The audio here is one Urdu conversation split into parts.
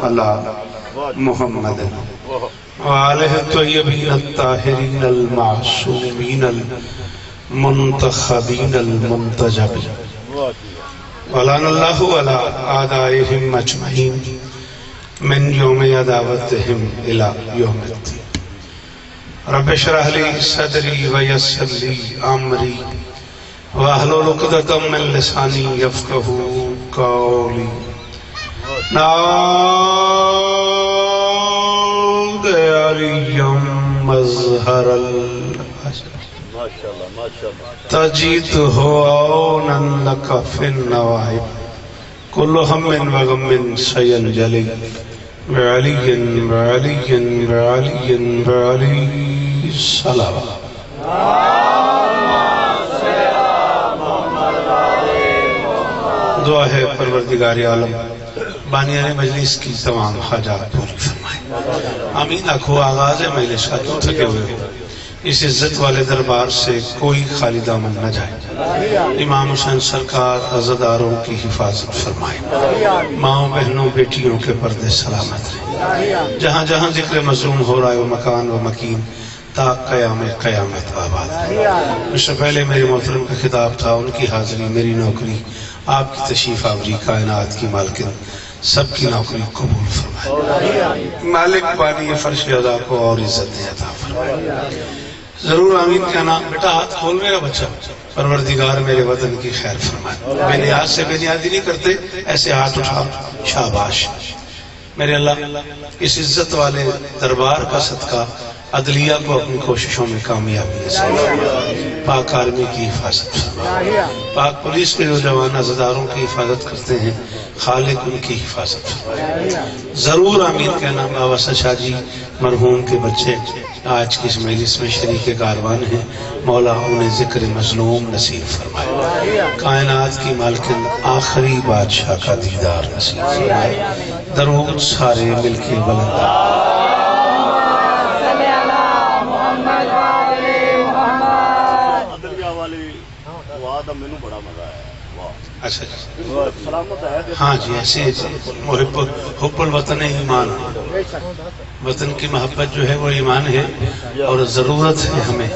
علی محمد وآلہ الطیبین الطاہرین المعصومین المنتخبین المنتجبین ولعن اللہ علی اعدائہم اجمعین من یوم عداوتہم الی یوم الدین رب اشرح لی صدری ویسر لی امری واحلل عقدۃ من لسانی یفقہوا قولی نعوذ علیم مظہر تجد عونا لک فی النوائب کل ہم وغم سینجلی بعلی بعلی بعلی بعلی سلام دعا ہے پروردگار عالم بانیان مجلس کی تمام حاجات پوری فرمائے آمین آنکھو آغاز مجلس کا تو تھکے ہوئے ہو اس عزت والے دربار سے کوئی خالی دامن نہ جائے امام حسین سرکار عزاداروں کی حفاظت فرمائے ماں بہنوں بیٹیوں کے پردے سلامت رہے جہاں جہاں ذکر مظلوم ہو رہا ہے وہ مکان و مکین تا قیامت آباد اس سے پہلے میری محترم کا خطاب تھا ان کی حاضری میری نوکری آپ کی تشریف آوری کائنات کی مالکن سب کی نوکری قبول فرمائے مالک بانی فرش عطا کو اور عزت عطا فرمائے ضرور آمین کہنا بیٹا ہاتھ کھول میرا بچہ پروردگار میرے وطن کی خیر فرمائے بے نیاز سے بے نیازی نہیں کرتے ایسے ہاتھ اٹھا شاباش میرے اللہ اس عزت والے دربار کا صدقہ عدلیہ کو اپنی کوششوں میں کامیابی نصیب پاک آرمی کی حفاظت فرمائے پاک پولیس کے جو جوان عزاداروں کی حفاظت کرتے ہیں خالق ان کی حفاظت فرمائے ضرور آمین کہنا بابا سچا جی مرحوم کے بچے آج کی اس مجلس میں شریک کاروان ہیں مولا انہیں ذکر مظلوم نصیب فرمائے کائنات کی مالکن آخری بادشاہ کا دیدار نصیب فرمائے درود سارے مل کے بلند ہاں جی ایسے حب الوطن ایمان وطن کی محبت جو ہے وہ ایمان ہے اور ضرورت ہے ہمیں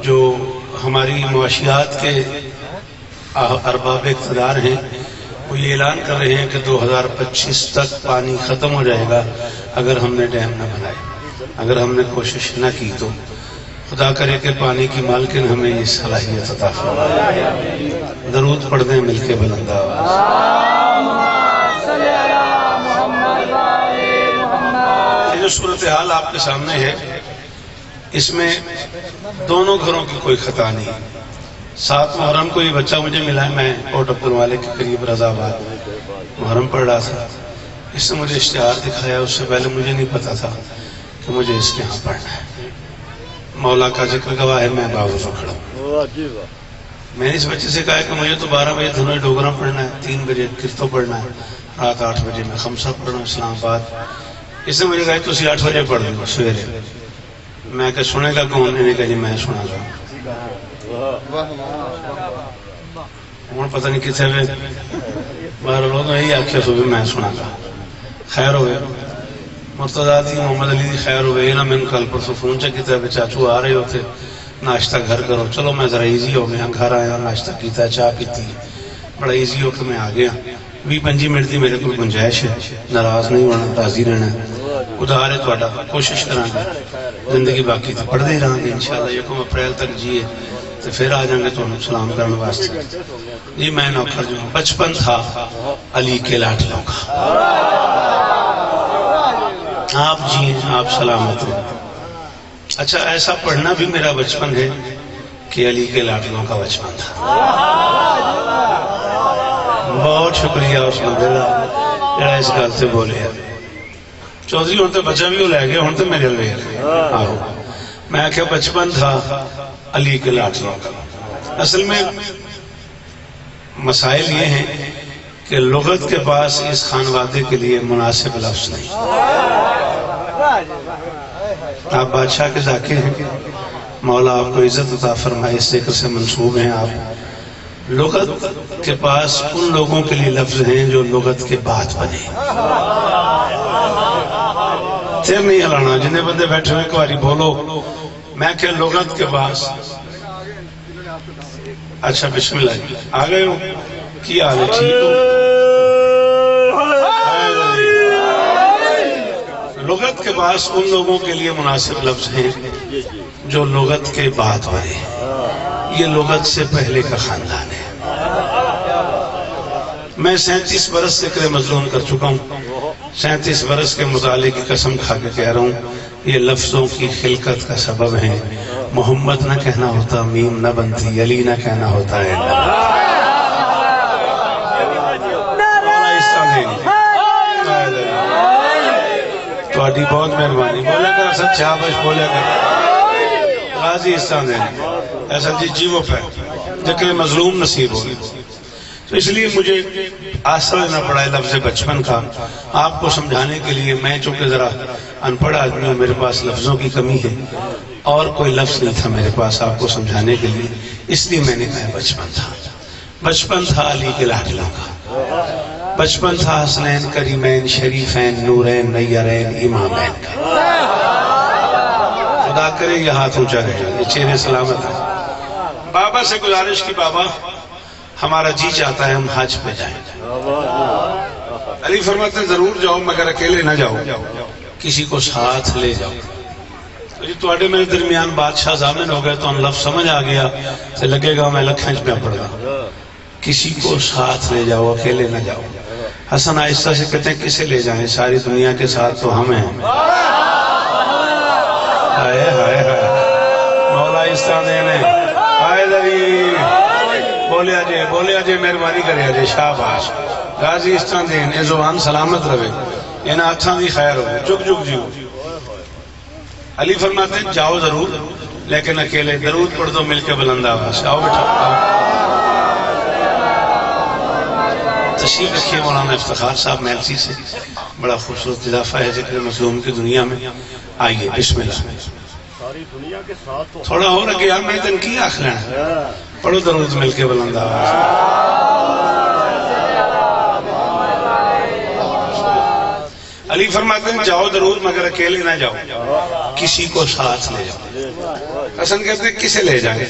جو ہماری معاشیات کے ارباب اقتدار ہیں وہ یہ اعلان کر رہے ہیں کہ 2025 تک پانی ختم ہو جائے گا اگر ہم نے ڈیم نہ بنائے اگر ہم نے کوشش نہ کی تو خدا کرے کہ پانی کی مالکن ہمیں یہ صلاحیت عطا فرمائے درود پڑھ دیں مل کے بلند آواز یہ جو صورتحال آپ کے سامنے ہے اس میں دونوں گھروں کی کوئی خطا نہیں 7 محرم کو یہ بچہ مجھے ملا ہے میں کوٹ عبدل والے کے قریب رضا آباد محرم پڑھ رہا تھا اس نے مجھے اشتہار دکھایا اس سے پہلے مجھے نہیں پتا تھا کہ مجھے اس کے ہاں پڑھنا ہے مولا کا ذکر گواہ ہے میں باوضو کھڑا ہوں میں نے اس بچے سے کہا کہ مجھے تو 12 بجے دھنوئی ڈوگرا پڑھنا ہے 3 بجے کرتو پڑھنا ہے رات 8 بجے میں خمسہ پڑھنا ہوں اسلام آباد اس نے مجھے کہا تو 8 بجے پڑھ لوں سویرے میں کہ سنے گا کون نے کہا جی میں سنا گا ہوں پتہ نہیں کتنے میں باہر لوگ یہی آخیا سو بھی میں سنا گا خیر ہوئے مرتضیٰ دی محمد علی دی خیر ہوئے نا میں کل پرسوں فون چکیتا ہے چاچو آ رہے ہوتے ناشتہ گھر کرو چلو میں ذرا ایزی ہو گیا گھر آیا ناشتہ کیتا ہے چاہ پیتی بڑا ایزی ہو کہ میں آ گیا 20-25 منٹ دی میرے کوئی گنجائش ہے ناراض نہیں ہونا راضی رہنا ادھار ہے تھوڑا کوشش کرانگے زندگی باقی تو پڑھ دے رہاں گے انشاءاللہ 1 اپریل تک جیے تو پھر آ جائیں گے تو ہم سلام کرنے واسطے جی میں نوکر جو بچپن تھا علی کے لاٹھوں کا آپ جی آپ سلامت ہو اچھا ایسا پڑھنا بھی میرا بچپن ہے کہ علی کے لاٹھوں کا بچپن تھا بہت شکریہ اس نے بولا جڑا اس گل سے بولے چودھری ہوں تو بچہ بھی ہو لے گیا ہوں تو میرے لے گیا میں کہ بچپن تھا علی کے لاٹھوں کا اصل میں مسائل یہ ہیں کہ لغت کے پاس اس خانوادے کے لیے مناسب لفظ نہیں آپ بادشاہ کے ذاکر ہیں مولا آپ کو عزت عطا فرمائے اس ذکر سے منسوب ہیں آپ لغت کے پاس ان لوگوں کے لیے لفظ ہیں جو لغت کے بعد بنے تیر نہیں ہلانا جنہیں بندے بیٹھے ہوئے ایک باری بولو میں کہ لغت کے پاس اچھا بسم اللہ جی آ گئے ہو کیا حال ہے ٹھیک ہو لغت کے پاس ان لوگوں کے لیے مناسب لفظ ہیں جو لغت کے بعد والے یہ لغت سے پہلے کا خاندان ہے میں 37 برس ذکر مظلوم کر چکا ہوں 37 برس کے مطالعے کی قسم کھا کے کہہ رہا ہوں یہ لفظوں کی خلقت کا سبب ہے محمد نہ کہنا ہوتا میم نہ بنتی علی نہ کہنا ہوتا ہے تھوڑی بہت مہربانی بولے کر سچا بش بولے کر غازی استان دین ایسا جی جیو پہ ذکر مظلوم نصیب ہوگی تو اس لیے مجھے آسرا لینا پڑا ہے لفظ بچپن کا آپ کو سمجھانے کے لیے میں چونکہ ذرا ان پڑھ آدمی ہوں میرے پاس لفظوں کی کمی ہے اور کوئی لفظ نہیں تھا میرے پاس آپ کو سمجھانے کے لیے اس لیے میں نے کہا بچپن تھا علی کے لاڈلوں کا بچپن تھا حسنین کریمین شریفین نورین نیرین امامین کا خدا کرے یہ ہاتھ اونچا رہے یہ چہرے سلامت ہیں بابا سے گزارش کی بابا ہمارا جی چاہتا ہے ہم حج پہ جائیں علی فرماتے ہیں ضرور جاؤ مگر اکیلے نہ جاؤ کسی کو ساتھ لے جاؤ تو اڈے میرے درمیان بادشاہ زامن ہو گئے تو ہم لفظ سمجھ آ گیا تو لگے گا میں لکھنچ پہ پڑ گا کسی کو ساتھ لے جاؤ اکیلے نہ جاؤ حسن آہستہ سے کہتے ہیں کسے لے جائیں ساری دنیا کے ساتھ تو ہم ہیں ہائے ہائے ہائے مولا آہستہ دینے ہائے دری بولے آجے مہربانی کرے آجے شاباش غازی استان دین اے زبان سلامت رہے ان آتھاں دی خیر ہو جگ جگ جیو علی فرماتے ہیں جاؤ ضرور لیکن اکیلے درود پڑھ دو مل کے بلند آواز آؤ بیٹھا تشریف رکھیے مولانا افتخار صاحب میلسی سے بڑا خوبصورت اضافہ ہے ذکر مظلوم کی دنیا میں آئیے بسم اللہ تھوڑا ہو رکھے یار میں تن کی آخر ہے پڑھو درود مل کے بلند آواز علی فرماتے ہیں جاؤ ضرور مگر اکیلے نہ جاؤ کسی کو ساتھ لے جاؤ حسن کہتے ہیں کسے لے جائیں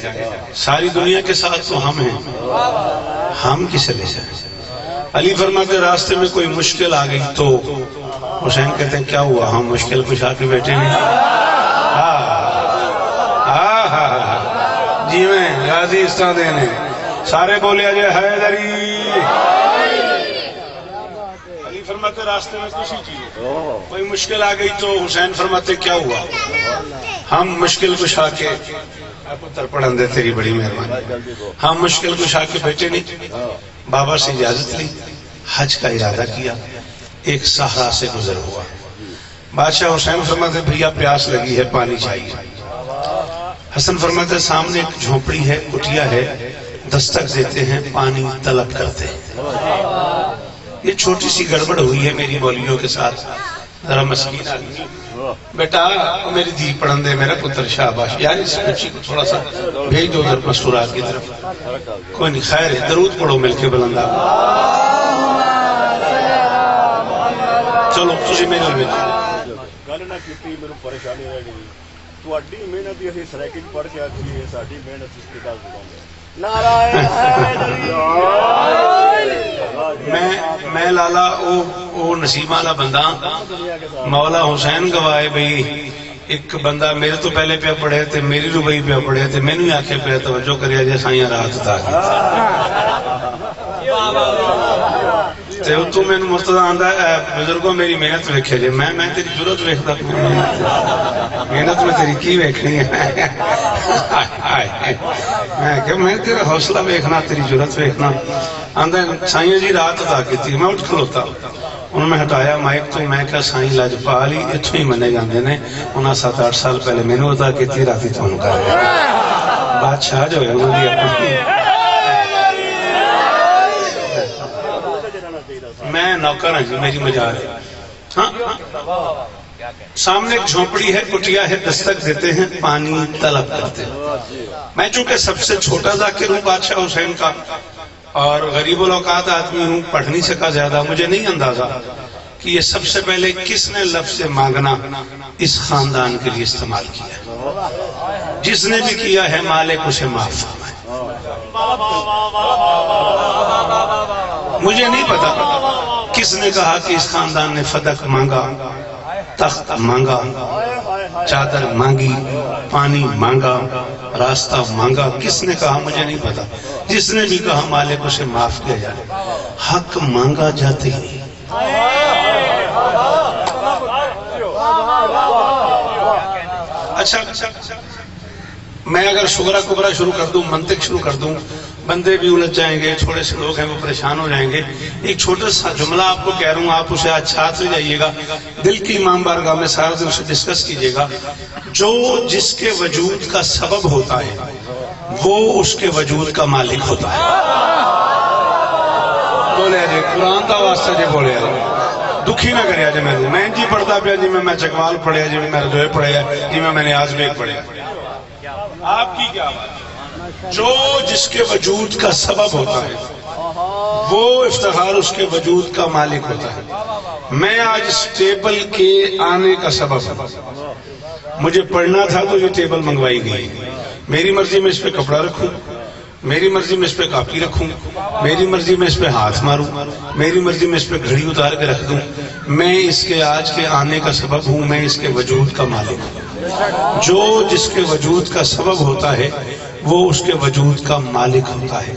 ساری دنیا کے ساتھ تو ہم ہیں ہم کسے لے جائیں علی فرماتے ہیں راستے میں کوئی مشکل آ گئی تو حسین کہتے ہیں کیا ہوا ہم مشکل کچھ آ کے بیٹھے ہیں جی میں غازی استان دینے سارے بولے آجے حیدری علی فرماتے راستے میں کسی چیز کوئی مشکل آ گئی تو حسین فرماتے کیا ہوا ہم مشکل کشا کے پتر پڑھن دے تیری بڑی مہربانی ہم مشکل کشا کے بیٹھے نہیں بابا سے اجازت لی حج کا ارادہ کیا ایک صحرا سے گزر ہوا بادشاہ حسین فرماتے بھیا پیاس لگی ہے پانی چاہیے حسن فرماتے سامنے ایک جھونپڑی ہے کٹیا ہے دستک دیتے ہیں پانی طلب کرتے ہیں یہ چھوٹی سی گڑبڑ ہوئی ہے میری بولیوں کے ساتھ ذرا مسکین آدمی بیٹا میری دی پڑھن دے میرا پتر شاباش یار اس بچی کو تھوڑا سا بھیج دو ادھر مستورات کی طرف کوئی نہیں خیر ہے درود پڑھو مل کے بلندہ چلو تجھے میرے الویدہ گل نہ کیتی میرے پریشانی رہ گئی تواڈی محنت دی اسی سرائکج پڑھ کے آکھی ہے ساڈی محنت اس کی گل سناؤں نعرہ میں لالا او نصیب والا بندہ مولا حسین گواہے بھئی ایک بندہ میرے تو پہلے پہ پڑھے تھے میری روبئی پہ پڑھے تھے میں نے آنکھیں پہ توجہ کریا جے سائیاں رات تھا تو میں نے مرتضی آندہ بزرگوں میری محنت ویکھے جے میں تیری ضرورت ویکھتا محنت میں تیری کی ویکھنی ہے میں تیرا حوصلہ ویکھنا تیری ضرورت ویکھنا آندہ سائیاں جی رات ادا کی تھی میں اٹھ کھلوتا انہوں نے ہٹایا مائک تو میں کہا سائیں لاجپالی اتھو ہی منے جاندے نے انہاں 7-8 سال پہلے میں نے ادا کی تھی راتی تو ان کا بادشاہ جو ہے انہوں نے اپنی میں نوکر ہوں جی میری مجال ہے ہاں سامنے ایک جھونپڑی ہے کٹیا ہے دستک دیتے ہیں پانی طلب کرتے ہیں میں چونکہ سب سے چھوٹا ذاکر ہوں بادشاہ حسین کا اور غریب الاوقات آدمی ہوں پڑھ نہیں سکا زیادہ مجھے نہیں اندازہ کہ یہ سب سے پہلے کس نے لفظ مانگنا اس خاندان کے لیے استعمال کیا؟ جس نے بھی کیا ہے مالک اسے معاف فرمائے۔ مجھے نہیں پتا کس نے کہا کہ اس خاندان نے فدق مانگا، تخت مانگا، چادر مانگی، پانی مانگا، راستہ مانگا، کس نے کہا مجھے نہیں پتا۔ جس نے بھی کہا مالک اسے معاف کیا جائے۔ حق مانگا جاتے ہی اچھا میں اگر شغرا کبرا شروع کر دوں، منطق شروع کر دوں، بندے بھی الجھ جائیں گے، تھوڑے سے لوگ ہیں وہ پریشان ہو جائیں گے۔ ایک چھوٹا سا جملہ آپ کو کہہ رہا ہوں، آپ اسے آج ساتھ لے جائیے گا، دل کی امام بارگاہ میں سارا دن اسے ڈسکس کیجیے گا۔ جو جس کے وجود کا سبب ہوتا ہے وہ اس کے وجود کا مالک ہوتا ہے۔ بولے جی قرآن کا واسطہ جی، بولے جی دکھی نہ کریا جی، میں جی پڑھتا پیا جی، میں چکوال پڑھیا جی، میں دوئے پڑھیا جی، میں نے آج بیگ پڑھیا۔ آپ کی کیا بات؟ جو جس کے وجود کا سبب ہوتا ہے وہ افتخار اس کے وجود کا مالک ہوتا ہے۔ میں آج اس ٹیبل کے آنے کا سبب ہوں۔ مجھے پڑھنا تھا تو یہ ٹیبل منگوائی گئی، میری مرضی میں اس پہ کپڑا رکھوں، میری مرضی میں اس پہ کاپی رکھوں، میری مرضی میں اس پہ ہاتھ ماروں، میری مرضی میں اس پہ گھڑی اتار کے رکھ دوں۔ میں اس کے آج کے آنے کا سبب ہوں، میں اس کے وجود کا مالک ہوں۔ جو جس کے وجود کا سبب ہوتا ہے وہ اس کے وجود کا مالک ہوتا ہے۔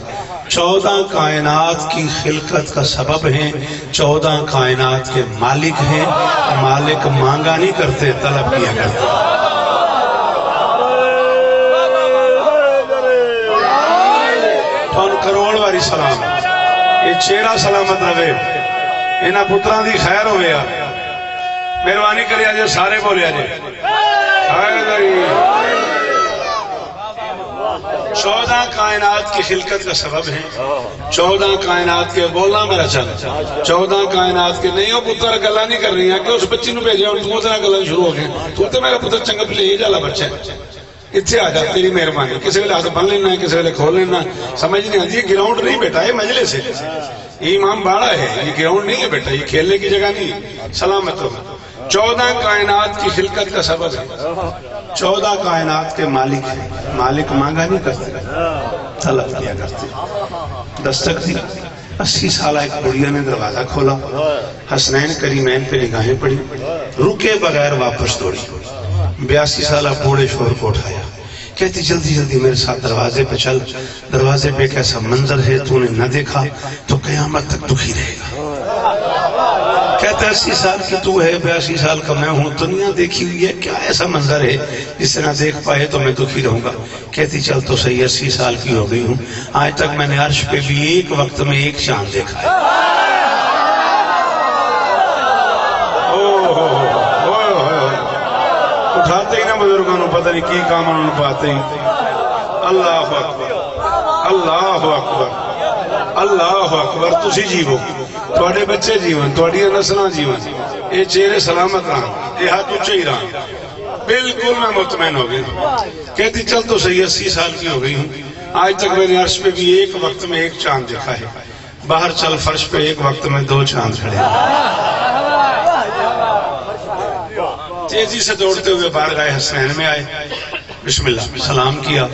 14 کائنات کی خلقت کا سبب ہیں، 14 کائنات کے مالک ہیں۔ مالک مانگا نہیں کرتے، طلب کیا کرتے۔ کروڑ واری سلام، یہ چہرہ سلامت رہے، انہاں پتران دی خیر ہوئے۔ مہربانی کریا جی، سارے بولیا جی 14 کائنات کی خلقت کا سبب ہے، 14 کائنات کے بولنا میرا چل 14 کائنات کے نہیں ہو پتر گلا نہیں کر رہی ہیں کہ اس بچی نو بھیجے اور تو اتنا گلا شروع ہو گئے۔ تو میرا پتر چنگا پلے ہی جالا بچہ ہے، اتھے آ جا، تیری مہربانی۔ کسی ویلے ہاتھ بن لینا ہے، کسی ویلے کھول لینا، سمجھ نہیں آتی۔ یہ گراؤنڈ نہیں بیٹا، یہ مجلس ہے، یہ امام باڑا ہے، یہ گراؤنڈ نہیں ہے بیٹا، یہ کھیلنے کی جگہ نہیں۔ سلامت ہو۔ 14 کائنات کی خلقت کا سبب ہے، 14 کائنات کے مالک ہیں۔ مالک مانگا نہیں کرتے، طلب کیا کرتے۔ دستک دی، 80 سالہ ایک بڑھیا نے دروازہ کھولا، حسنین کریمین پہ نگاہیں پڑی، رکے بغیر واپس دوڑی۔ 82 سالہ بوڑھے شوہر کو اٹھایا، کہتی جلدی جلدی میرے ساتھ دروازے پہ چل، دروازے پہ ایک ایسا منظر ہے تو نے نہ دیکھا تو قیامت تک دکھی رہے گا۔ کہتا 80 سال کی تو ہے، 82 سال کا میں ہوں، دنیا دیکھی ہوئی ہے، کیا ایسا منظر ہے جسے نہ دیکھ پائے تو میں دکھی رہوں گا۔ کہتی چل تو صحیح، 80 سال کی ہو گئی ہوں، آج تک میں نے عرش پہ بھی ایک وقت میں ایک چاند دیکھا ہے۔ اٹھاتے ہی نا بزرگانوں، پتہ نہیں کی کام انہوں پاتے ہی۔ اللہ اکبر، اللہ اکبر، اللہ اکبر۔ تسی جیو، تھوڑے بچے جیون، تھوڑی نسلاں جیون، یہ چہرے سلامت رہاں، یہ ہاتھ اچھے ہی رہاں۔ بالکل میں مطمئن ہو گئی۔ کہتی چل تو صحیح، 80 سال کی ہو گئی ہوں، آج تک میں نے عرش پہ بھی ایک وقت میں ایک چاند دیکھا ہے۔ باہر چل، فرش پہ ایک وقت میں 2 چاند کھڑے ہیں۔ تیزی سے دوڑتے ہوئے بارگاہ حسنین میں آئے، بسم اللہ سلام کیا،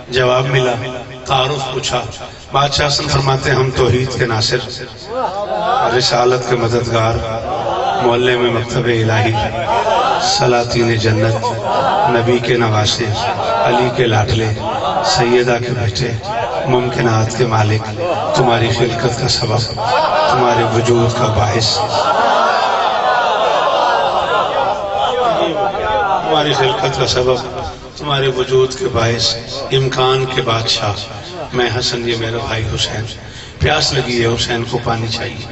جواب ملا، تعارف پوچھا۔ بادشاہ حسن فرماتے ہیں ہم توحید کے ناصر، رسالت کے مددگار، محلے میں مکتب الہی، سلاطین جنت، نبی کے نواسے، علی کے لاڈلے، سیدہ کے بیٹے، ممکنات کے مالک، تمہاری خلقت کا سبب، تمہارے وجود کا باعث، تمہاری خلقت کا سبب، تمہارے وجود کے باعث، امکان کے بادشاہ میں حسن، یہ میرا بھائی حسین، پیاس لگی ہے، حسین کو پانی چاہیے۔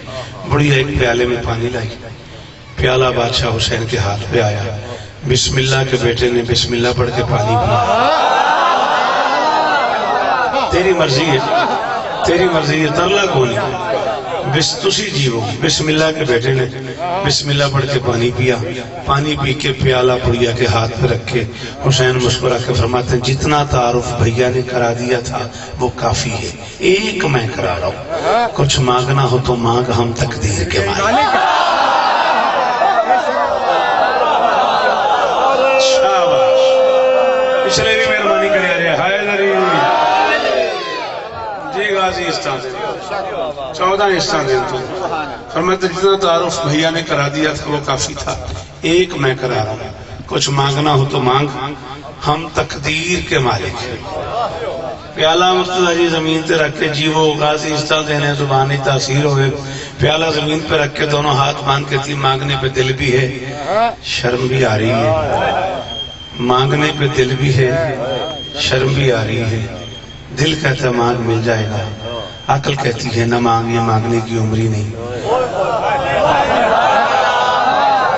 بڑی ایک پیالے میں پانی لائی، پیالہ بادشاہ حسین کے ہاتھ پہ آیا، بسم اللہ کے بیٹے نے بسم اللہ پڑھ کے پانی پیا۔ تیری مرضی ہے، تیری مرضی ہے، ترلا کون ہے؟ بس تسی جیو۔ بسم اللہ کے بیٹے نے بسم اللہ پڑھ کے پانی پیا، پانی پی کے پیالہ بڑھیا کے ہاتھ پہ رکھ کے حسین مسکرا کے فرماتے ہیں جتنا تعارف بھیا نے کرا دیا تھا وہ کافی ہے، ایک میں کرا رہا ہوں، کچھ مانگنا ہو تو مانگ، ہم تقدیر کے مالک۔ حصہ دیں 14 حصہ دیں تو فرماتے جتنا تعارف بھیا نے کرا دیا تھا وہ کافی تھا، ایک میں کرا رہا ہوں، کچھ مانگنا ہو تو مانگ، ہم تقدیر کے مالک ہیں۔ پیالہ مرتضی جی زمین پہ رکھ کے جی وہ غازی حصہ دینے زبانی تاثیر ہوئے، پیالہ زمین پہ رکھ کے دونوں ہاتھ باندھ کے تھی، مانگنے پہ دل بھی ہے شرم بھی آ رہی ہے، مانگنے پہ دل بھی ہے شرم بھی آ رہی ہے، دل کہتا ہے مانگ مل جائے گا، عقل کہتی ہے نہ مانگ، یہ مانگنے کی عمر ہی نہیں۔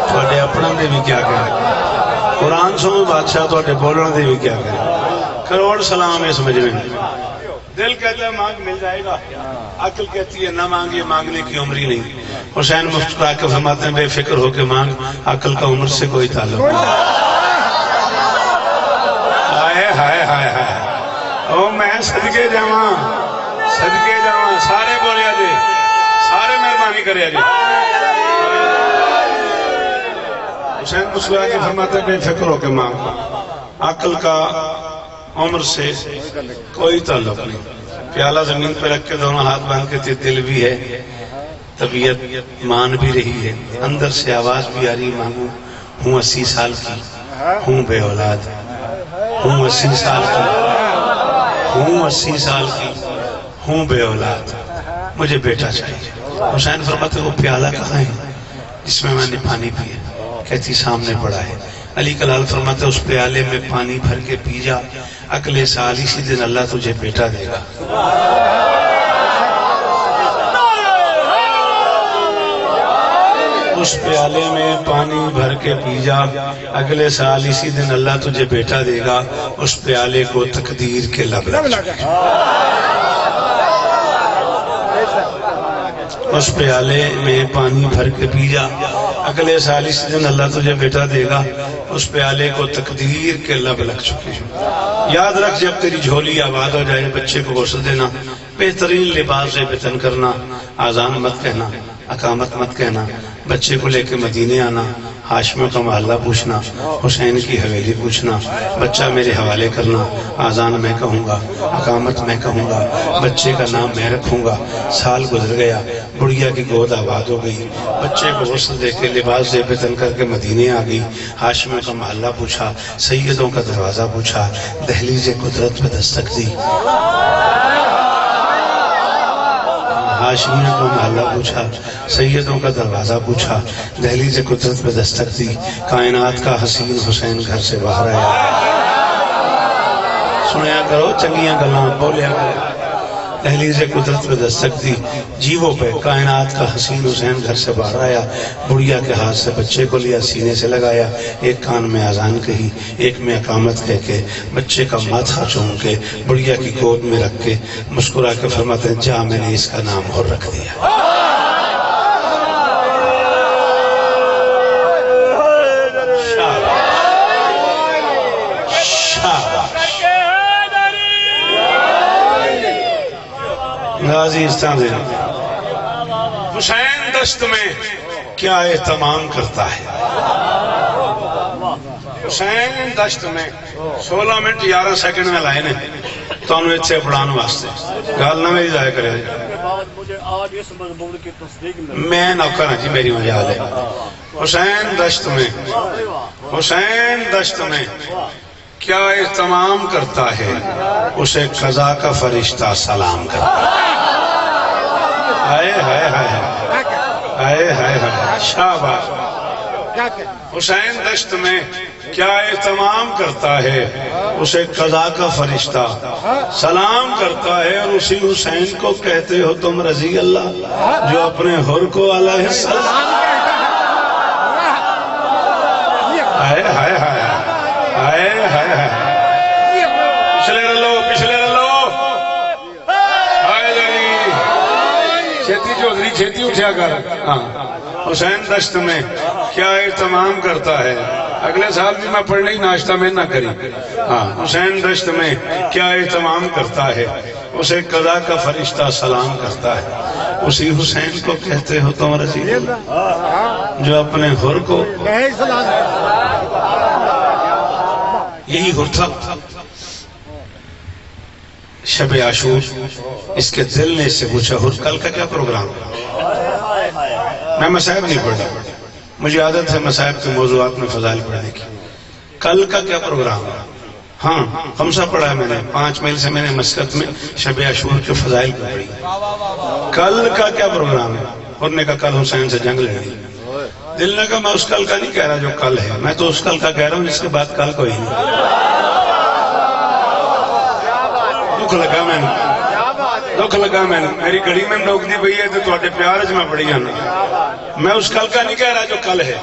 تھوڑے اپنا دے بھی کیا کریں، قرآن سنو بادشاہ تھوڑے بولن دے بھی کیا کریں، کروڑ سلام اس مجمع میں۔ دل کہتا ہے مانگ مل جائے گا، عقل کہتی ہے نہ مانگ، یہ مانگنے کی عمر ہی نہیں۔ حسین مسکرا کے فرماتے ہیں بے فکر ہو کے مانگ، عقل کا عمر سے کوئی تعلق نہیں۔ ہائے ہائے ہائے ہائے، او میں صدقے جاواں سارے بولیا جی، سارے مہربانی کریا جی۔ حسین مسکرا کے فرماتے ہیں بے فکر ہو کے مانگ، عقل کا عمر سے کوئی تعلق نہیں۔ پیالہ زمین پہ رکھ کے دونوں ہاتھ باندھ کے دل بھی ہے، طبیعت مان بھی رہی ہے، اندر سے آواز بھی آ رہی، مانگوں ہوں 80 سال کی، ہوں بے اولاد، ہوں 80 سال کی، ہوں 80 سال کی، ہوں بے اولاد، مجھے بیٹا چاہیے۔ حسین فرماتے وہ پیالہ کہاں ہے جس میں نے پانی پیا؟ کہتی سامنے پڑا ہے۔ علی کلال فرماتے اس پیالے میں پانی بھر کے پی جا، اگلے سال اسی دن اللہ تجھے بیٹا دے گا۔ اس پیالے میں پانی بھر کے پی جا، اگلے سال اسی دن اللہ تجھے بیٹا دے گا۔ اس پیالے کو تقدیر کے لب لگ چکے، اس پیالے میں پانی بھر کے پی جا، اگلے سال اس دن اللہ تجھے بیٹا دے گا۔ اس پیالے کو تقدیر کے لب لگ چکے۔ یاد رکھ جب تیری جھولی آباد ہو جائے بچے کو غسل دینا، بہترین لباس سے بطن کرنا، آزان مت کہنا، اقامت مت کہنا، بچے کو لے کے مدینے آنا، ہاشمیوں کا محلہ پوچھنا، حسین کی حویلی پوچھنا، بچہ میرے حوالے کرنا، آزان میں کہوں گا، اقامت میں کہوں گا، بچے کا نام میں رکھوں گا۔ سال گزر گیا، بڑھیا کی گود آباد ہو گئی، بچے کو غسل دے کے لباس سے بطن کر کے مدینے آ گئی، ہاشمیوں کا محلہ پوچھا، سیدوں کا دروازہ پوچھا، دہلیز قدرت پہ دستک دی، ہاشمیوں کا محلہ پوچھا، سیدوں کا دروازہ پوچھا، دہلیز قدرت پہ دستک دی، کائنات کا حسین حسین گھر سے باہر آیا۔ سنیا کرو چنگیاں گلاں بولیا کرو، دہلیز قدرت پہ دستک دی، جیووں پہ کائنات کا حسین حسین گھر سے باہر آیا۔ بڑھیا کے ہاتھ سے بچے کو لیا، سینے سے لگایا، ایک کان میں آزان کہی، ایک میں اقامت کہہ کے، بچے کا ماتھا چوم کے بڑھیا کی گود میں رکھ کے مسکرا کے فرماتے ہیں جا میں نے اس کا نام اور رکھ دیا۔ غازی استعمال حسین دشت میں کیا اہتمام کرتا ہے؟ حسین دشت میں 16 منٹ 11 سیکنڈ میں لائے نے تو انہوں نے چھے پڑھان واسطے گال نہ میری ضائع کرے میں نوکر ہوں جی، میری مجال ہے۔ حسین دشت میں کیا اہتمام کرتا ہے؟ اسے قضا کا فرشتہ سلام کرتا ہے۔ ہائے ہائے ہائے ہائے ہائے ہائے، شاباش۔ حسین دشت میں کیا اہتمام کرتا ہے؟ اسے قضا کا فرشتہ سلام کرتا ہے، اور اسی حسین کو کہتے ہو تم رضی اللہ جو اپنے حر کو علیہ السلام کہتا ہے۔ ہائے ہائے ہائے ہائے ہائے ہائے، پچھلے رلو ہائے جلی چھیتی چودھری چھیتی اٹھیا کر۔ حسین دشت میں کیا اہتمام کرتا ہے؟ اگلے سال بھی میں پڑھنے ہی ناشتہ میں نہ کری۔ حسین دشت میں کیا اہتمام کرتا ہے؟ اسے قضا کا فرشتہ سلام کرتا ہے، اسی حسین کو کہتے ہو تم رضی اللہ جو اپنے حر کو، یہی حر تھا شب عاشور، اس کے دل نے اس سے پوچھا اور کل کا کیا پروگرام؟ میں مصائب نہیں پڑھتا، مجھے عادت ہے مصائب کے موضوعات میں فضائل پڑھنے کی. کل کا کیا پروگرام ہے؟ ہاں خمسہ پڑھا ہے میں نے، 5 میل سے میں نے مسکت میں شب عاشور کے فضائل پڑھی. کل کا کیا پروگرام ہے؟ اور نے کہا کل حسین سے جنگ لڑی. دل نے کہا میں اس کل کا نہیں کہہ رہا جو کل ہے، میں تو اس کل کا کہہ رہا ہوں جس کے بعد کل کوئی نہیں. دکھ لگا میں نے، دکھ لگا میں نے، میری گھڑی میں نوک دی پئی ہے تو تواڈے پیار وچ میں پڑھی جانا. میں اس کل کا نہیں کہہ رہا جو کل ہے،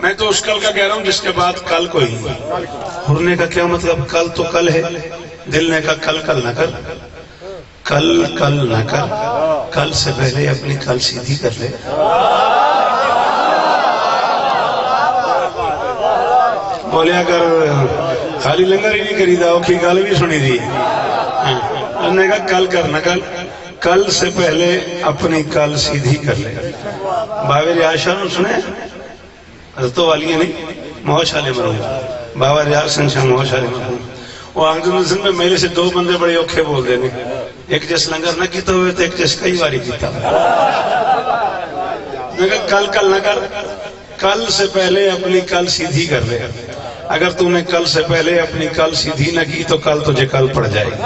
میں تو اس کل کا کہہ رہا ہوں جس کے بعد کل کوئی نہیں. ہرنے کا کیا مطلب؟ کل تو کل ہے. دل نے کہا کل کل نہ کر، کل کل نہ کر، کل سے پہلے اپنی کل سیدھی کر لے. بولے اگر خالی لنگر ہی نہیں کری دا اوکھی گل بھی سنی دی. انہوں نے کہا کل کر نہ کل، کل سے پہلے اپنی کل سیدھی کر لے. بابا ریاض شاہ سنے؟ حضرتوں والی نہیں، موش علی مرحوم بابا ریاض سن شاہ موش علی مرحوم. وہ آنگزن میں میرے سے 2 بندے بڑے اوکھے بول دے نے، ایک جس لنگر نہ کیتا ہوئے تو ایک جس کئی باری کیتا. میں کہا کل کل نہ کر، کل سے پہلے اپنی کل سیدھی کر لے. اگر تم نے کل سے پہلے اپنی کل سیدھی نہ کی تو کل تجھے کل پڑ جائے گی.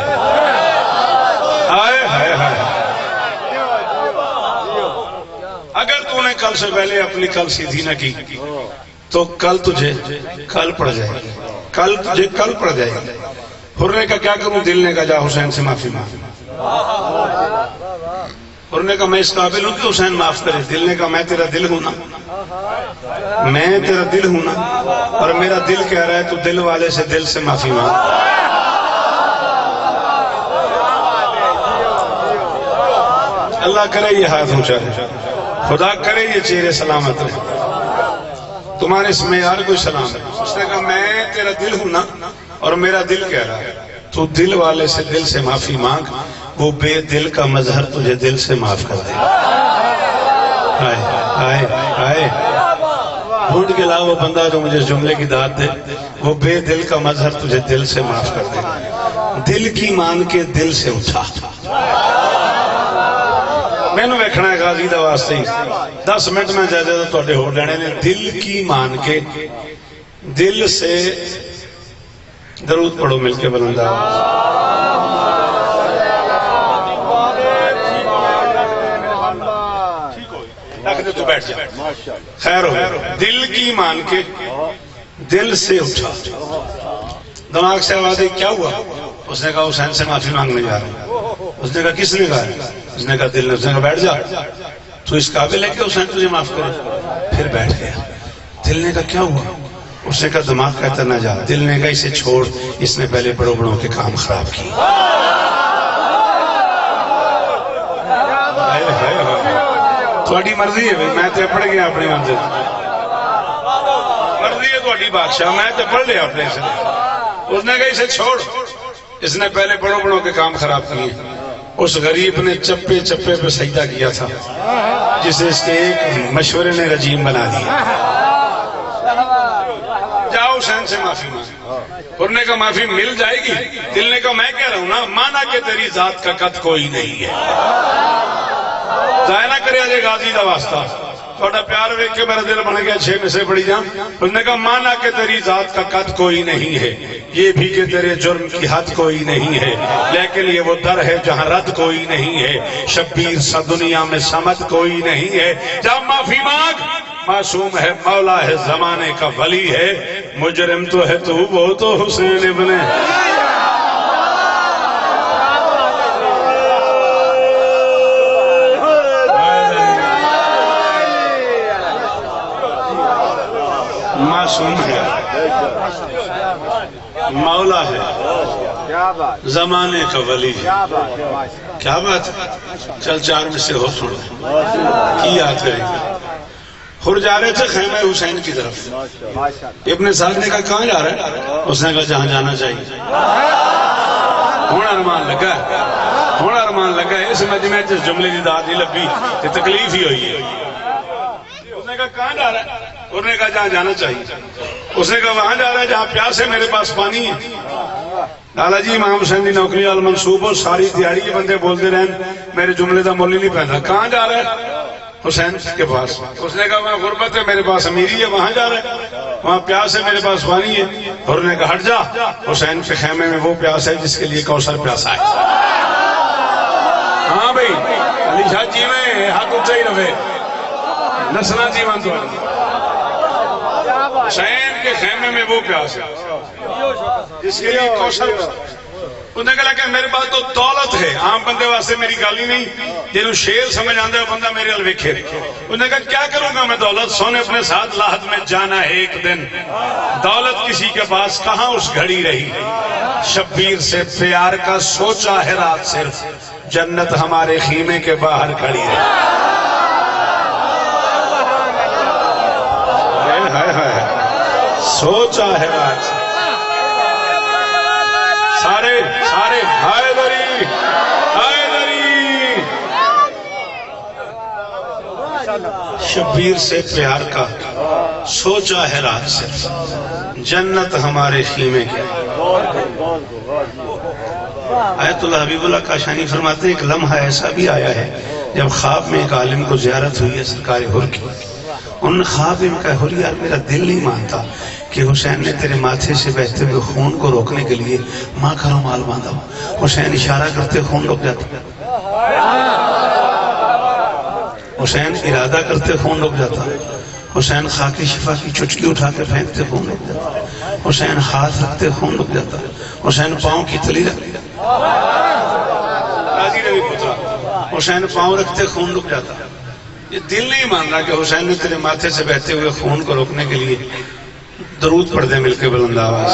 ہائے ہائے ہائے، اگر تم نے کل سے پہلے اپنی کل سیدھی نہ کی تو کل تجھے کل پڑ جائے گی، کل تجھے کل پڑ جائے گی. ہرنے کا کیا کروں؟ دل نے کہا جا حسین سے معافی مانگ. ہرنے کا میں اس قابل ہوں کہ حسین معاف کرے. دل نے کہا میں تیرا دل ہوں نا، میں تیرا دل ہوں نا، اور میرا دل کہہ رہا ہے تو دل والے سے دل سے معافی مانگ. اللہ کرے یہ ہاتھ اونچا رہے، خدا کرے یہ چہرے سلامت رہے، تمہارے اس معیار کو سلام ہے. اس نے کہا میں تیرا دل ہوں نا، اور میرا دل کہہ رہا ہے تو دل والے سے دل سے معافی مانگ، وہ بے دل کا مظہر تجھے دل سے معاف کر دے. آئے آئے آئے، ڈھونڈ کے لا وہ بندہ جو مجھے جملے کی داد دے، وہ بے دل کا مظہر تجھے دل سے معاف کر دے. دل کی مان کے دل سے اٹھا. میں نے ویکھنا ہے غازی دا واسطے 10 منٹ میں جائے تو تواڈے ہو جانے نے. دل کی مان کے دل سے درود پڑھو مل کے بلندہ. تو بیٹھ جا، خیر ہو. دل کی مان کے دل سے اٹھا. دماغ سے آواز آئی کیا ہوا؟ اس نے کہا حسین سے معافی مانگنے جا رہا ہوں. اس نے کہا کس نے کہا؟ اس نے کہا دل نے. اس نے کہا بیٹھ جا، تو اس قابل ہے کہ حسین تجھے معاف کرے. پھر بیٹھ گیا. دل نے کہا کیا ہوا؟ اس نے کہا دماغ کہتا نہ جا. دل نے کہا اسے چھوڑ، اس نے پہلے بڑوں بڑوں کے کام خراب کیے. تھوڑی مرضی ہے میں تے پڑھ گیا اپنی مرضی، مرضی ہے تھوڑی بادشاہ، میں تے پڑھ لیا اپنے سے. اس نے کہا اسے چھوڑ، اس نے پہلے بڑوں بڑوں کے کام خراب کیے. اس غریب نے چپے چپے پہ سجدہ کیا تھا جسے اس کے ایک مشورے نے رجیم بنا دیا. جاؤ حسین سے معافی مانگ. انہوں نے کہا معافی مل جائے گی. دل نے کہا میں کہہ رہا ہوں نا، مانا کہ تیری ذات کا قد کوئی نہیں ہے. ضائع نہ کرے آجے غازی دا واسطہ، تھوڑا پیار ویک کے میرا دل بن گیا 6 میں سے پڑھی جان. اس نے کہا مانا کہ تیری ذات کا قد کوئی نہیں ہے، یہ بھی کہ تیرے جرم کی حد کوئی نہیں ہے، لیکن یہ وہ در ہے جہاں رد کوئی نہیں ہے. شبیر سا دنیا میں سمت کوئی نہیں ہے. جب معافی مانگ، معصوم ہے، مولا ہے، زمانے کا ولی ہے. مجرم تو ہے تو وہ تو حسین ابن معصوم ہے، مولا ہے، زمانے کا ولی ہے. کیا بات ہے؟ چل 4 میں سے ہو تھوڑا کی یاد کریں گے. ہر جا رہے تھے خیمہ حسین کی طرف. ابن سعد نے کہا کہاں جا رہے ہیں؟ اس نے کہا جہاں جانا چاہیے. ہونا ارمان لگا، ہونا ارمان لگا. اس مجمع جس جملے کی داد ہی لبی کہ تکلیف ہی ہوئی ہے. اس نے کہا کہاں جا رہا ہے؟ انہوں نے کہا جہاں جانا چاہیے. اس نے کہا وہاں جا رہا ہے جہاں پیاس ہے، میرے پاس پانی ہے. لالا جی امام حسین کی نوکری وال منسوب ہو ساری دیہڑی یہ بندے بولتے رہن میرے جملے کا مول ہی نہیں پہنتا. کہاں جا رہا ہے؟ حسین کے پاس. اس نے کہا وہاں غربت ہے میرے پاس امیری ہے وہاں جا رہا ہے. وہاں پیاس ہے میرے پاس پانی ہے. اور نے کہا ہٹ جا حسین کے خیمے میں وہ پیاس ہے جس کے لیے کوثر پیاسا ہے. ہاں بھائی علی شاہ جی میں ہاتھ اچھا ہی رہے نسنا جی مان تو حسین کے خیمے میں وہ پیاس ہے جس کے لیے کوثر. انہوں نے کہا کہ میرے پاس تو دولت ہے عام بندے واسطے میری گالی نہیں جنہوں شیر سمجھ آندے وہ بندہ میرے ال ویکھے. انہوں نے کہا کیا کروں گا میں دولت؟ سونے اپنے ساتھ لاحد میں جانا ہے ایک دن. دولت کسی کے پاس کہاں اس گھڑی رہی. شبیر سے پیار کا سوچا ہے رات صرف جنت ہمارے خیمے کے باہر کھڑی ہے. سوچا ہے رات سارے سارے حیدری حیدری. شبیر سے پیار کا سوچا ہے رات صرف جنت ہمارے خیمے کے. آیت اللہ حبیب اللہ کاشانی فرماتے ہیں ایک لمحہ ایسا بھی آیا ہے جب خواب میں ایک عالم کو زیارت ہوئی ہے سرکار حر کی. انہوں نے خواب میں کہا حر یار میرا دل نہیں مانتا کہ حسین نے تیرے ماتھے سے بہتے ہوئے خون کو روکنے کے لیے ماں کا رومال باندھا. حسین اشارہ کرتے خون رک جاتا. حسین ارادہ کرتے خون رک جاتا. حسین خاکی شفا کی چچکی اٹھا کے پھینکتے خون رک جاتا. حسین ہاتھ رکھتے خون رک جاتا. حسین پاؤں کی تلی رکھ راضی روی پترا حسین پاؤں رکھتے خون رک جاتا. یہ دل نہیں مان رہا کہ حسین نے تیرے ماتھے سے بہتے ہوئے خون کو روکنے کے لیے درود پڑھ دیں مل کے بلند آواز.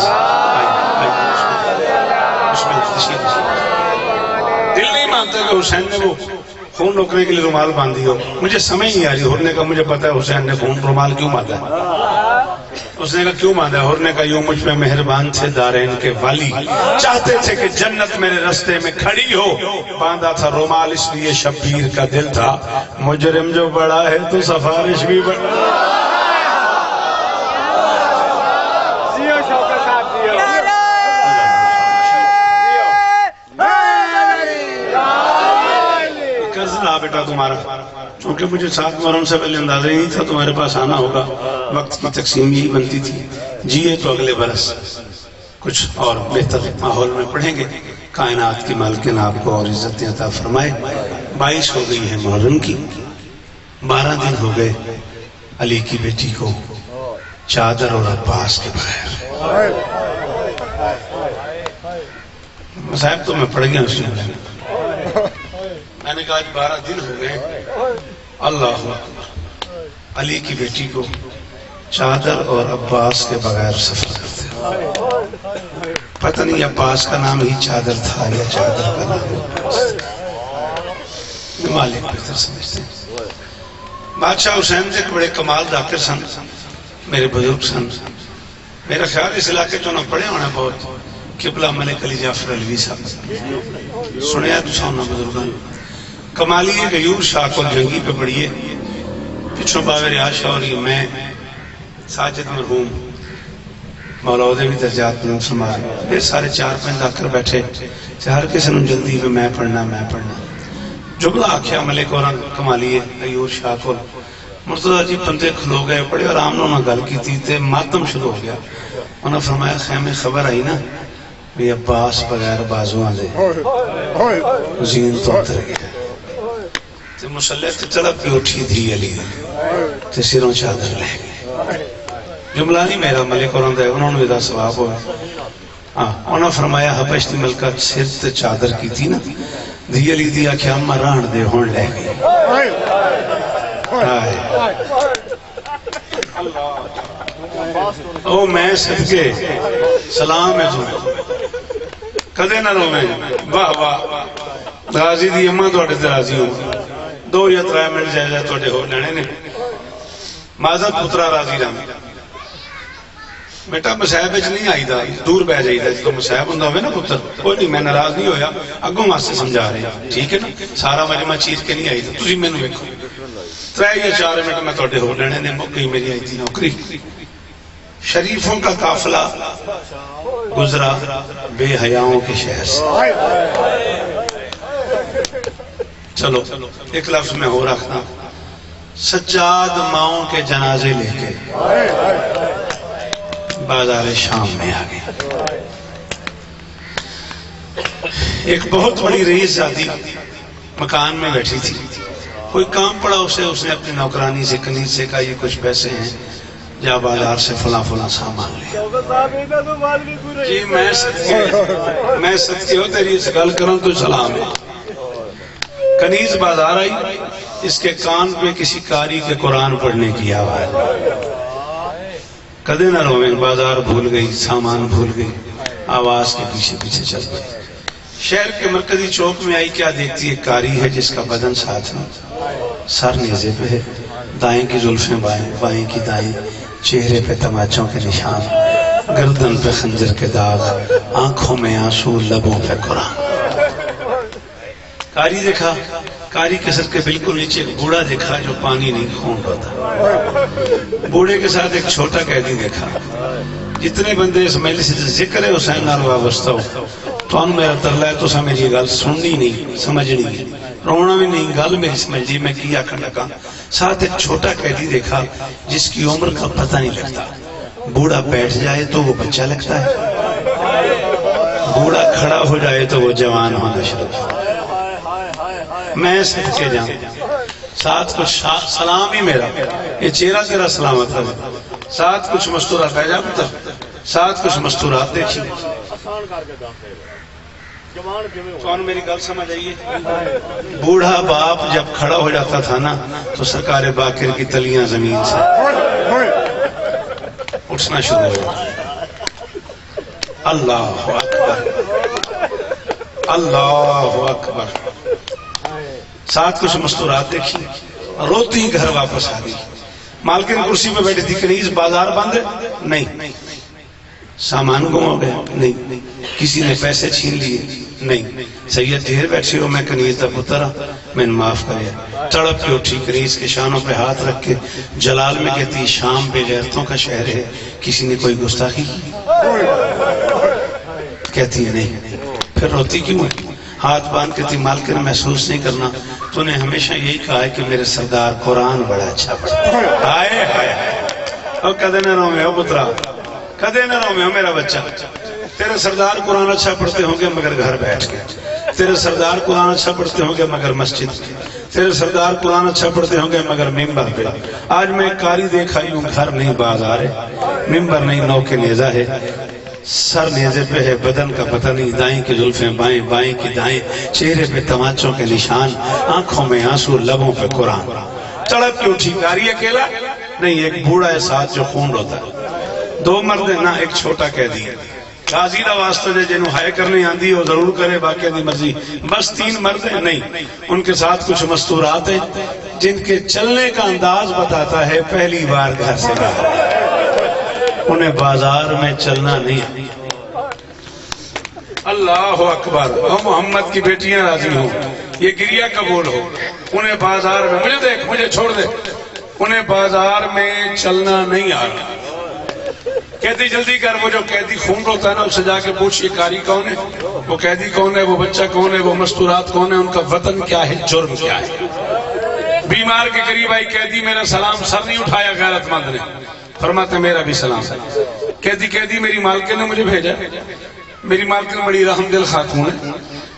دل نہیں مانتا کہ حسین نے وہ خون روکنے کے لیے رومال باندھی ہو. مجھے سمجھ نہیں آ رہی. حر نے کہا مجھے پتا ہے حسین نے خون رومال کیوں باندھا ہے. اس نے کہا کیوں باندھا ہے؟ حر نے کہا یوں مجھ پہ مہربان تھے دارین کے والی چاہتے تھے کہ جنت میرے رستے میں کھڑی ہو. باندھا تھا رومال اس لیے شبیر کا دل تھا مجرم جو بڑا ہے تو سفارش بھی بڑا. بیٹا تمہارا چونکہ مجھے 7 محرم سے پہلے اندازہ ہی نہیں تھا تمہارے پاس آنا ہوگا. وقت کی تقسیم یہی بنتی تھی. جیے تو اگلے برس کچھ اور بہتر ماحول میں پڑھیں گے. کائنات کی مالکن آپ کو اور عزتیں عطا فرمائے. 22 ہو گئی ہے محرم کی. 12 دن ہو گئے علی کی بیٹی کو چادر اور عباس کے بغیر. صاحب تو میں پڑھ گیا اس میں میں نے کہا آج 12 دن ہو گئے اللہ اکبر علی کی بیٹی کو چادر اور عباس کے بغیر سفر کرتے ہیں. پتہ نہیں عباس کا نام ہی چادر تھا یا چادر کا نام مالک بہتر سمجھتے ہیں. بادشاہ حسین سے بڑے کمال ذاکر سن میرے بزرگ سن. میرا خیال اس علاقے جو نہ پڑھے ہونا بہت قبلہ ملک علی جعفر علوی صاحب سنیا تو سونا بزرگان. کمالی ہے غیور شاہ کو جنگی پہ پڑھیے پچھوں باغ ریاض اور میں ساجد مرحوم مولا عہدے بھی درجات میں سمار یہ سارے 4-5 آ کر بیٹھے ہر کسی نے جلدی پہ میں پڑھنا جملہ آکھیا ملک اور کمالی ہے غیور شاہ کو مرتضیٰ جی بندے کھلو گئے بڑے آرام نے انہوں نے گل کی تھی تے ماتم شروع ہو گیا. انہوں نے فرمایا خیمے خبر آئی نا بھی عباس بغیر بازوان دے زین تو اتر گیا تے مسلح تے طلب پہ اٹھی دھی علی تے سروں چادر لے گئے. جملہ نہیں میرا ملک اور انہوں نے دا ثواب ہوا. انہوں نے فرمایا حبشتی ملکہ سر تے چادر کی تھی نا دھی علی دیا کہ اما ران دے ہون لے گئے. او میں صدقے سلام ہے تمہیں کدے نہ رو میں واہ واہ راضی دی اماں تو اٹھتے راضی ہوں 2 یا 3 منٹ جائے تو اٹھے ہو لینے نے مازد پترا راضی رہا بیٹا مسائب اچھ نہیں آئی دا دور بہ جائی دا جتو مسائب ہوں ہوئے نا پتر کوئی نہیں میں ناراض نہیں ہویا اگوں ماں سے سمجھا رہے ہیں ٹھیک ہے نا سارا مجمع چیز کے نہیں آئی دا تجھے میں نے دیکھو 3 یا 4 منٹ میں تو اٹھے ہو لینے نے مکئی میری آئی تھی نوکری شریفوں کا قافلہ گزرا بے حیاؤں کے شہر سے. چلو ایک لفظ میں ہو رکھنا. سجاد ماؤں کے جنازے لے کے بازار شام میں آ گئے. ایک بہت بڑی رئیس زادی مکان میں بیٹھی تھی. کوئی کام پڑا اسے، اس نے اپنی نوکرانی سے کنیز سے کہا یہ کچھ پیسے ہیں، جا بازار سے فلاں فلاں سامان لے. جی میں سچی ہو تیری اس گل کروں تو سلام ہے. کنیز بازار آئی، اس کے کان پہ کسی قاری کے قرآن پڑھنے کی آواز. کدے نہ رویں، بازار بھول گئی، سامان بھول گئی، آواز کے پیچھے پیچھے چل گئی. شہر کے مرکزی چوک میں آئی، کیا دیکھتی ہے؟ قاری ہے جس کا بدن ساتھ ہے، سر نیزے پہ ہے، دائیں کی زلفیں بائیں، بائیں کی دائیں، چہرے پہ تماچوں کے نشان، گردن پہ خنجر کے داغ، آنکھوں میں آنسو، لبوں پہ قرآن. قاری دیکھا، قاری کے سر کے بالکل نیچے ایک بوڑھا دیکھا جو پانی نہیں کھونڈ ہوتا. بوڑھے کے ساتھ ایک چھوٹا قیدی دیکھا. جتنے بندے اس مجلس سے ذکر ہے حسین نال وابستہ ہو تو میرا ترلا ہے تو میری گل سننی نہیں، سمجھنی نہیں، رونا بھی نہیں، گل میری سمجھ لی میں کیا کر لگا. ساتھ ایک چھوٹا قیدی دیکھا جس کی عمر کا پتہ نہیں لگتا. بوڑھا بیٹھ جائے تو وہ بچہ لگتا ہے، بوڑھا کھڑا ہو جائے تو وہ جوان ہونا شروع ہوتا ہے. میں سب کے جاؤں ساتھ کچھ سلام ہی میرا، یہ چہرہ تیرا سلامت ہے. ساتھ کچھ مستورات ہے، جا پتر ساتھ کچھ مستورات دیکھی. کون میری گل سمجھ آئیے؟ بوڑھا باپ جب کھڑا ہو جاتا تھا نا تو سرکار باقر کی تلیاں زمین سے اٹھنا شروع ہو جاتا. اللہ اکبر، اللہ اکبر. ساتھ کچھ مستورات دیکھی، روتی ہی گھر واپس آ گئی. مالکن کرسی پہ بیٹھی تھی. کنیز بازار بند ہے؟ نہیں. سامان گم ہو گیا؟ نہیں. کسی نے پیسے چھین لیے؟ نہیں. سید ڈھیر بیٹھے ہو، میں کنیز دا پتر میں نے معاف کرے. تڑپ کے اٹھی، کنیز کے شانوں پہ ہاتھ رکھ کے جلال میں کہتی شام بے غیرتوں کا شہر ہے، کسی نے کوئی گستاخی کی؟ کہتی ہے نہیں. پھر روتی کیوں ہے؟ ہاتھ باندھ کے تھی مالکن محسوس نہیں کرنا، تو نے ہمیشہ یہی کہا ہے کہ میرے سردار قرآن بڑا اچھا پڑھتا ہے. ہائے ہائے، او کدے نہ رو میں ہو پترا، کدے نہ رو میں ہو میرا بچہ. تیرے سردار قرآن اچھا پڑھتے ہوں گے مگر گھر بیٹھ کے، تیرے سردار قرآن اچھا پڑھتے ہوں گے مگر مسجد کے، تیرے سردار قرآن اچھا پڑھتے ہوں گے مگر ممبر پہ. آج میں قاری دیکھا ہوں، گھر نہیں بازار ہے، ممبر نہیں نو کے نیزہ ہے، سر نیزے پہ ہے، بدن کا پتہ نہیں، دائیں کی زلفیں بائیں، بائیں کی دائیں، چہرے پہ تماچوں کے نشان، آنکھوں میں آنسو، لبوں پہ قرآن. تڑپ کے اٹھی. قاری اکیلا نہیں، ایک بوڑھا ہے ساتھ جو خون روتا ہے. 2 مرد نہ ایک چھوٹا قیدی ہے. قاضی دا واسطہ دے جنہوں ہائے کرنے آندھی وہ ضرور کرے، باقی دی مرضی. بس 3 مرد ہیں نہیں، ان کے ساتھ کچھ مستورات ہیں جن کے چلنے کا انداز بتاتا ہے پہلی بار گھر سے باہر، انہیں بازار میں چلنا نہیں. اللہ اکبر. محمد کی بیٹیاں راضی ہوں، یہ گریہ قبول ہو. انہیں بازار میں، مجھے دیکھ، مجھے چھوڑ دے، انہیں بازار میں چلنا نہیں آ رہا. کہتی جلدی کر. وہ جو قیدی خون روتا ہے نا، اسے جا کے پوچھ یہ قاری کون ہے، وہ قیدی کون ہے، وہ بچہ کون ہے، وہ مستورات کون ہے، ان کا وطن کیا ہے، جرم کیا ہے. بیمار کے قریب آئی قیدی، میرا سلام. سر نہیں اٹھایا غیرت مند نے. فرماتے میرا بھی سلام. قیدی میری مالکن نے مجھے بھیجا. میری مالکن بڑی رحم دل خاتون ہے.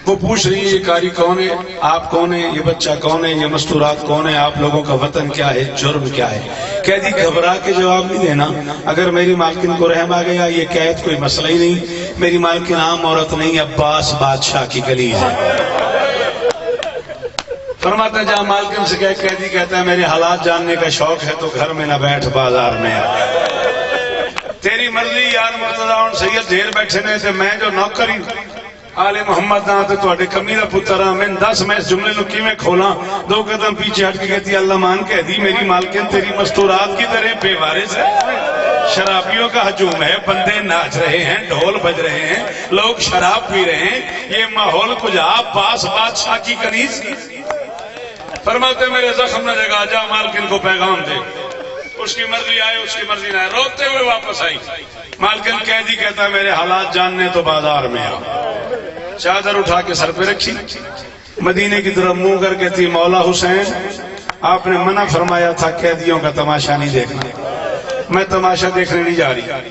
وہ پوچھ رہی ہے یہ قاری کون ہے، آپ کون ہیں، یہ بچہ کون ہے، یہ مستورات کون ہے، آپ لوگوں کا وطن کیا ہے، جرم کیا ہے. قیدی گھبرا کے جواب نہیں دینا. اگر میری مالکن کو رحم آ گیا یہ قید کوئی مسئلہ ہی نہیں. میری مالکن عام عورت نہیں، عباس بادشاہ کی گلی ہے. فرماتا ہے جہاں مالکن سے کہے. قیدی کہتا ہے میرے حالات جاننے کا شوق ہے تو گھر میں نہ بیٹھ، بازار میں آ. تیری مرضی یار مرتضی سید ڈھیر بیٹھے نے تے میں جو نوکری آل محمد نہ تے تواڈے کمی دا پتر ہاں. میں 10 میں اس جملے نو کیویں کھولاں. 2 قدم پیچھے ہٹ کے کہتی اللہ مان کہہ دی میری مالکن تیری مستورات کی طرح بے وارث ہے. شرابیوں کا ہجوم ہے، بندے ناچ رہے ہیں، ڈھول بج رہے ہیں، لوگ شراب پی رہے ہیں، یہ ماحول کجا پاس بادشاہ کی کنیز. فرماتے میرے زخم نہ جگا، جا مالکن کو پیغام دے. اس کی مرضی آئے اس کی مرضی نہ آئے، روتے ہوئے واپس آئی۔ مالکن قیدی کہتا ہے میرے حالات جاننے تو بازار میں آ، چادر اٹھا کے سر پہ رکھی، مدینے کی طرف منہ کر کہتی مولا حسین آپ نے منع فرمایا تھا قیدیوں کا تماشا نہیں دیکھنا، میں تماشا دیکھنے نہیں جا رہی۔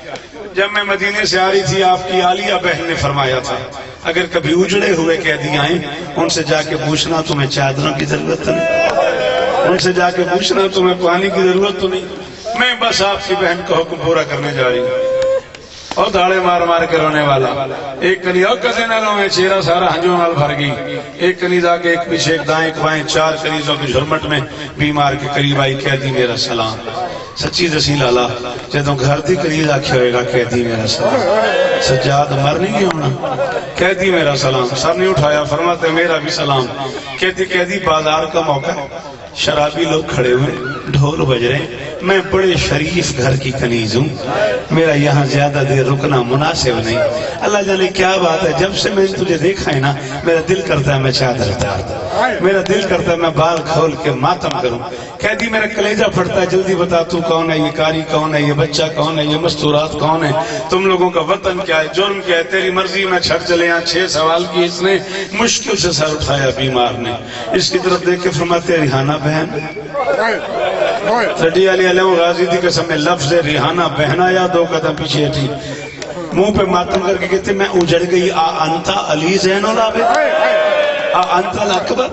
جب میں مدینے سے آ رہی تھی آپ کی عالیہ بہن نے فرمایا تھا اگر کبھی اجڑے ہوئے قیدی آئیں ان سے جا کے پوچھنا تمہیں چادروں کی ضرورت تو نہیں، ان سے جا کے پوچھنا تمہیں پانی کی ضرورت تو نہیں، میں بس آپ کی بہن کا حکم پورا کرنے جا رہی ہوں۔ اور دھاڑے مار مار کے رونے والا ایک کنی اور کسے نالوں میں چہرہ سارا ہنجوں نال بھر گئی، ایک کنیز آگے ایک پیچھے ایک دائیں ایک بائیں، چار کنیزوں کی جھرمٹ میں بیمار کے قریب آئی، قیدی میرا سلام۔ سچی دسی لالا جدوں گھر دی کنیز آکھیا ہوئے گا قیدی میرا سلام، سجاد مر نہیں گیا ہونا، قیدی میرا سلام، سر نہیں اٹھایا، فرماتے میرا بھی سلام۔ کہتی قیدی بازار کا موقع، شرابی لوگ کھڑے ہوئے، ڈھول بج رہے، میں بڑے شریف گھر کی کنیز ہوں، میرا یہاں زیادہ دیر رکنا مناسب نہیں۔ اللہ جانے کیا بات ہے، جب سے میں نے تجھے دیکھا ہے نا میرا دل کرتا ہے میں چادر اتار دوں، میرا دل کرتا ہے میں بال کھول کے ماتم کروں۔ قیدی میرا کلیجہ پھٹتا ہے، جلدی بتا تو کون ہے، یہ کاری کون ہے، یہ بچہ کون ہے، یہ مستورات کون ہے، تم لوگوں کا وطن کیا ہے، جرم کیا ہے، تیری مرضی میں چھٹ چلے ہیں۔ 6 سوال کی اس نے، مشکل سے سر اٹھایا بیمار نے، اس کی طرف دیکھ کے فرماتے ریحانہ بہن، رڈی علی علیہ غازی دی قسم میں لفظ ریحانہ بہن آیا، 2 قدم پیچھے ہٹی، منہ پہ ماتم کر کے کہتے میں اجڑ گئی، آ انتا علی زین العابد، آ انتا الاکبر،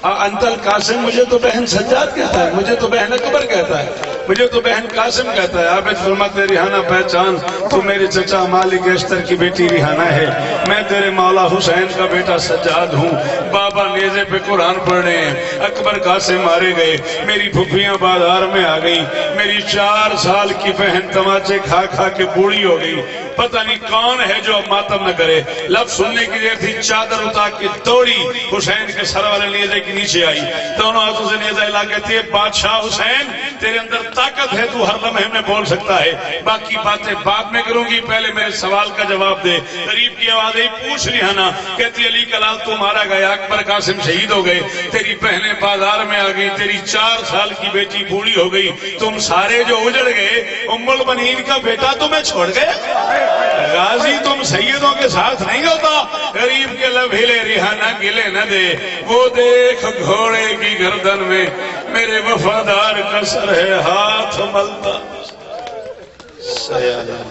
آ انتا القاسم، مجھے تو بہن سجاد کہتا ہے، مجھے تو بہن اکبر کہتا ہے، مجھے تو بہن قاسم کہتا ہے۔ عابد فرماتے ریحانہ پہچان، تو میرے چچا مالک اشتر کی بیٹی ریحانہ ہے، میں تیرے مولا حسین کا بیٹا سجاد ہوں، بابا نیزے پہ قرآن پڑھ رہے ہیں، اکبر قاسم مارے گئے، میری پھپھیاں بازار میں آ گئی، میری 4 سال کی بہن تماچے کھا کھا کے بوڑھی ہو گئی، پتہ نہیں کون ہے جو اب ماتم نہ کرے۔ لفظ سننے کی دیر تھی، چادر اٹھا کے دوڑی حسین کے سر والے نیزے کے نیچے آئی، دونوں ہاتھوں سے نیزہ ہلا کہتی ہے بادشاہ حسین تیرے اندر طاقت ہے، تو ہر لمحے میں بول سکتا ہے، باقی باتیں بعد میں کروں گی، پہلے میرے سوال کا جواب دے۔ غریب کی آواز ہے پوچھ ریحانہ، کہتی علی کا لال تو مارا گیا، اکبر قاسم شہید ہو گئے، تیری بہنیں بازار میں آ گئی، تیری 4 سال کی بیٹی بوڑھی ہو گئی، تم سارے جو اجڑ گئے، ام المنین کا بیٹا تمہیں چھوڑ گئے، غازی تم سیدوں کے ساتھ نہیں ہوتا۔ غریب کے لب ہلے، ریحانہ گلے نہ دے، وہ دیکھ گھوڑے کی گردن میں میرے وفادار کا سر ہے، ہاتھ ملتا سیادہ